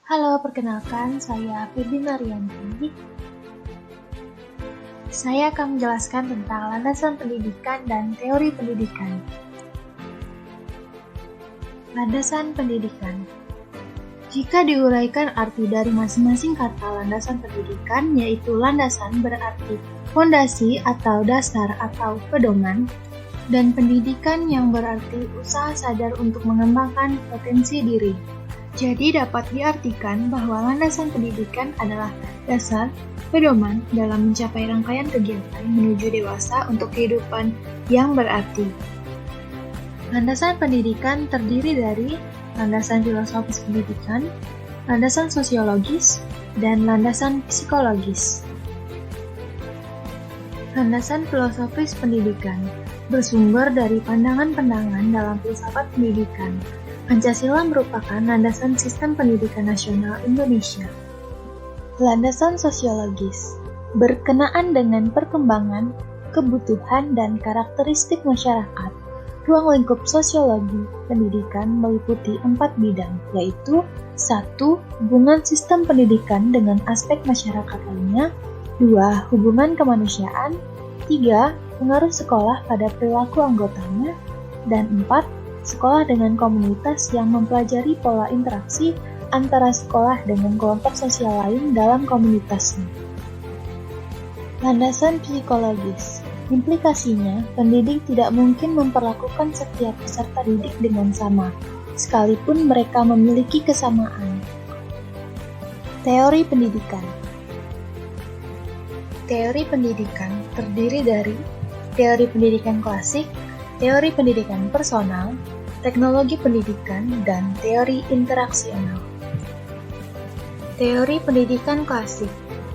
Halo, perkenalkan saya Feby Marianti. Saya akan menjelaskan tentang landasan pendidikan dan teori pendidikan. Landasan pendidikan. Jika diuraikan arti dari masing-masing kata landasan pendidikan, yaitu landasan berarti fondasi atau dasar atau pedoman, dan pendidikan yang berarti usaha sadar untuk mengembangkan potensi diri. Jadi dapat diartikan bahwa landasan pendidikan adalah dasar, pedoman dalam mencapai rangkaian kegiatan menuju dewasa untuk kehidupan yang berarti. Landasan pendidikan terdiri dari landasan filosofis pendidikan, landasan sosiologis, dan landasan psikologis. Landasan filosofis pendidikan bersumber dari pandangan-pandangan dalam filsafat pendidikan. Pancasila merupakan landasan sistem pendidikan nasional Indonesia. Landasan sosiologis berkenaan dengan perkembangan, kebutuhan, dan karakteristik masyarakat. Ruang lingkup sosiologi pendidikan meliputi 4 bidang, yaitu 1. Hubungan sistem pendidikan dengan aspek masyarakat lainnya, 2. Hubungan kemanusiaan, 3. Pengaruh sekolah pada perilaku anggotanya, dan 4. Sekolah dengan komunitas yang mempelajari pola interaksi antara sekolah dengan kelompok sosial lain dalam komunitasnya. Landasan psikologis. Implikasinya, pendidik tidak mungkin memperlakukan setiap peserta didik dengan sama, sekalipun mereka memiliki kesamaan. Teori pendidikan. Teori pendidikan terdiri dari teori pendidikan klasik, teori pendidikan personal, teknologi pendidikan, dan teori interaksional. Teori pendidikan klasik.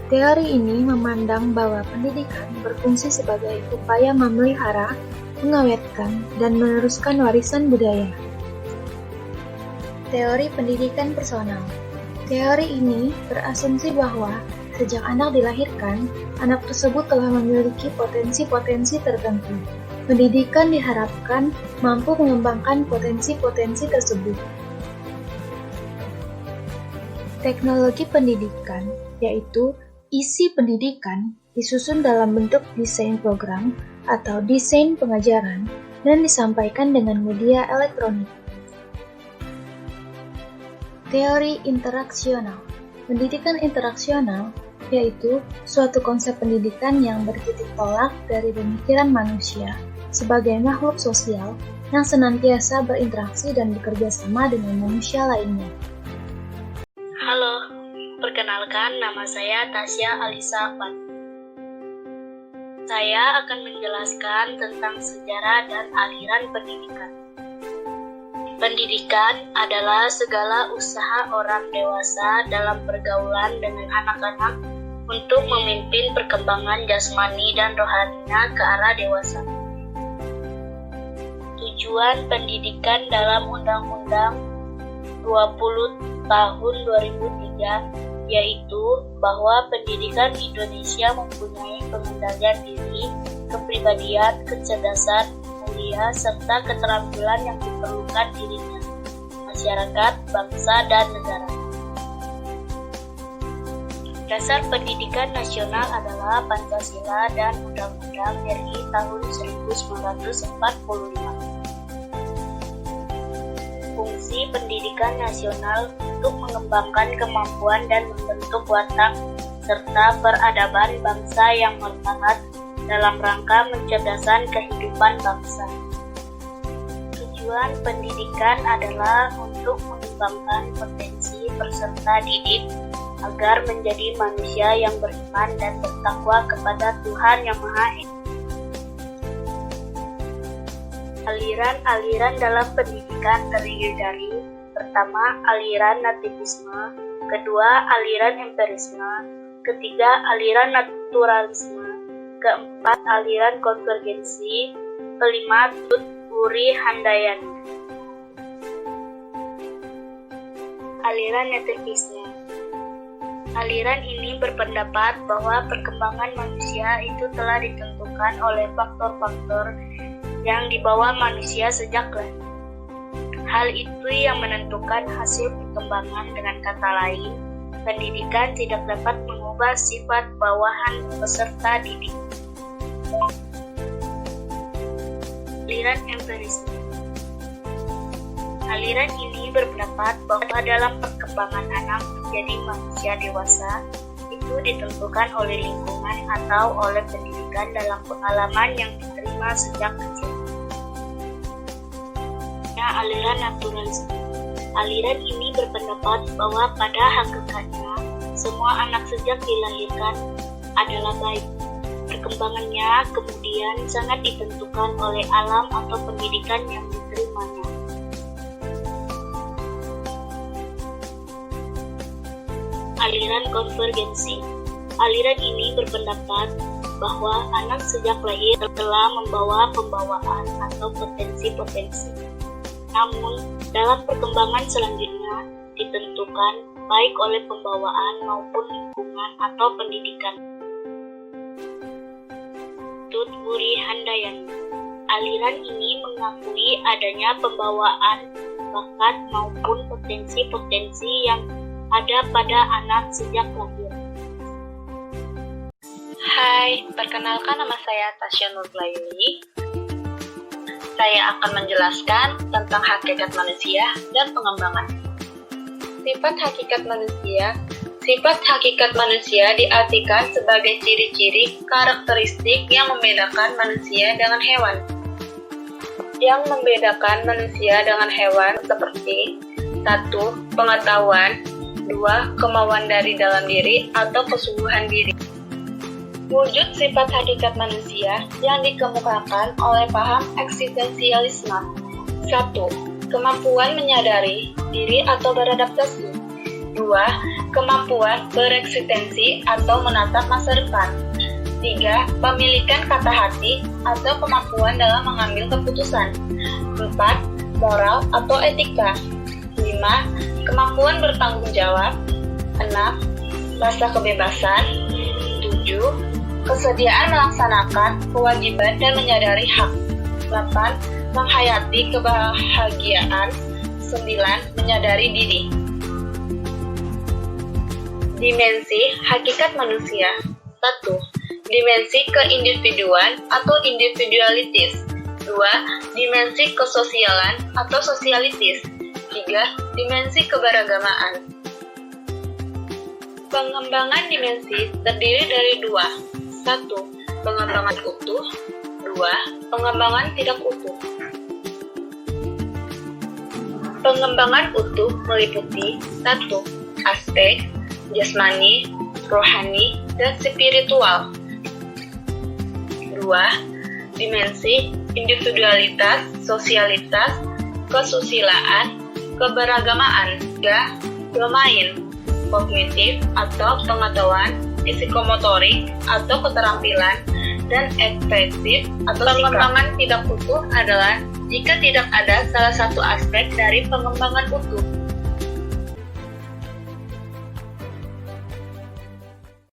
Teori ini memandang bahwa pendidikan berfungsi sebagai upaya memelihara, mengawetkan, dan meneruskan warisan budaya. Teori pendidikan personal. Teori ini berasumsi bahwa sejak anak dilahirkan, anak tersebut telah memiliki potensi-potensi tertentu. Pendidikan diharapkan mampu mengembangkan potensi-potensi tersebut. Teknologi pendidikan, yaitu isi pendidikan disusun dalam bentuk desain program atau desain pengajaran dan disampaikan dengan media elektronik. Teori interaksional. Pendidikan interaksional yaitu suatu konsep pendidikan yang bertitik tolak dari pemikiran manusia sebagai makhluk sosial yang senantiasa berinteraksi dan bekerja sama dengan manusia lainnya. Halo, perkenalkan nama saya Tasya Alisa Fat. Saya akan menjelaskan tentang sejarah dan aliran pendidikan. Pendidikan adalah segala usaha orang dewasa dalam pergaulan dengan anak-anak untuk memimpin perkembangan jasmani dan rohaninya ke arah dewasa. Tujuan pendidikan dalam Undang-Undang 20 tahun 2003 yaitu bahwa pendidikan Indonesia mempunyai pengendalian diri, kepribadian, kecerdasan, mulia, serta keterampilan yang diperlukan dirinya, masyarakat, bangsa, dan negara. Dasar pendidikan nasional adalah Pancasila dan Undang-Undang RI tahun 1945. Fungsi pendidikan nasional untuk mengembangkan kemampuan dan membentuk watak serta peradaban bangsa yang martabat dalam rangka mencerdaskan kehidupan bangsa. Tujuan pendidikan adalah untuk mengembangkan potensi peserta didik agar menjadi manusia yang beriman dan bertakwa kepada Tuhan Yang Maha Esa. Aliran-aliran dalam pendidikan terdiri dari pertama, aliran nativisme, kedua, aliran empirisme, ketiga, aliran naturalisme, keempat, aliran konvergensi, kelima, Tut Wuri Handayani. Aliran nativisme. Aliran ini berpendapat bahwa perkembangan manusia itu telah ditentukan oleh faktor-faktor yang dibawa manusia sejak lahir. Hal itu yang menentukan hasil perkembangan. Dengan kata lain, pendidikan tidak dapat mengubah sifat bawahan peserta didik. Aliran empirisme. Aliran ini berpendapat bahwa dalam perkembangan anak menjadi manusia dewasa itu ditentukan oleh lingkungan atau oleh pendidikan dalam pengalaman yang diterima sejak kecil. Aliran naturalisme. Aliran ini berpendapat bahwa pada hakikatnya semua anak sejak dilahirkan adalah baik. Perkembangannya kemudian sangat ditentukan oleh alam atau pendidikan yang diterimanya. Aliran konvergensi. Aliran ini berpendapat bahwa anak sejak lahir telah membawa pembawaan atau potensi-potensi. Namun, dalam perkembangan selanjutnya ditentukan baik oleh pembawaan maupun lingkungan atau pendidikan. Tutwuri Handayani. Aliran ini mengakui adanya pembawaan bakat maupun potensi-potensi yang ada pada anak sejak lahir. Hai, perkenalkan nama saya Tasya Nurlayuni. Saya akan menjelaskan tentang hakikat manusia dan pengembangan. Sifat hakikat manusia. Sifat hakikat manusia diartikan sebagai ciri-ciri karakteristik yang membedakan manusia dengan hewan. Yang membedakan manusia dengan hewan seperti 1. Pengetahuan, 2. Kemauan dari dalam diri atau kesungguhan diri. Wujud sifat hakikat manusia yang dikemukakan oleh paham eksistensialisme. 1. Kemampuan menyadari diri atau beradaptasi. 2. Kemampuan bereksistensi atau menatap masa depan. 3. Pemilikan kata hati atau kemampuan dalam mengambil keputusan. 4. Moral atau etika. 5. Kemampuan bertanggung jawab. 6. Rasa kebebasan. 7. Kesediaan melaksanakan kewajiban dan menyadari hak. 8. Menghayati kebahagiaan. 9. Menyadari diri. Dimensi hakikat manusia. 1. Dimensi keindividuan atau individualitis. 2. Dimensi kesosialan atau sosialitis. 3. Dimensi keberagamaan. Pengembangan dimensi terdiri dari 2. 1. Pengembangan utuh. 2. Pengembangan tidak utuh. Pengembangan utuh meliputi 1. Aspek jasmani, rohani, dan spiritual. 2. Dimensi individualitas, sosialitas, kesusilaan, keberagamaan. 3. Domain kognitif atau pengetahuan, psikomotorik atau keterampilan, dan ekspresif atau pengembangan tidak utuh adalah jika tidak ada salah satu aspek dari pengembangan utuh.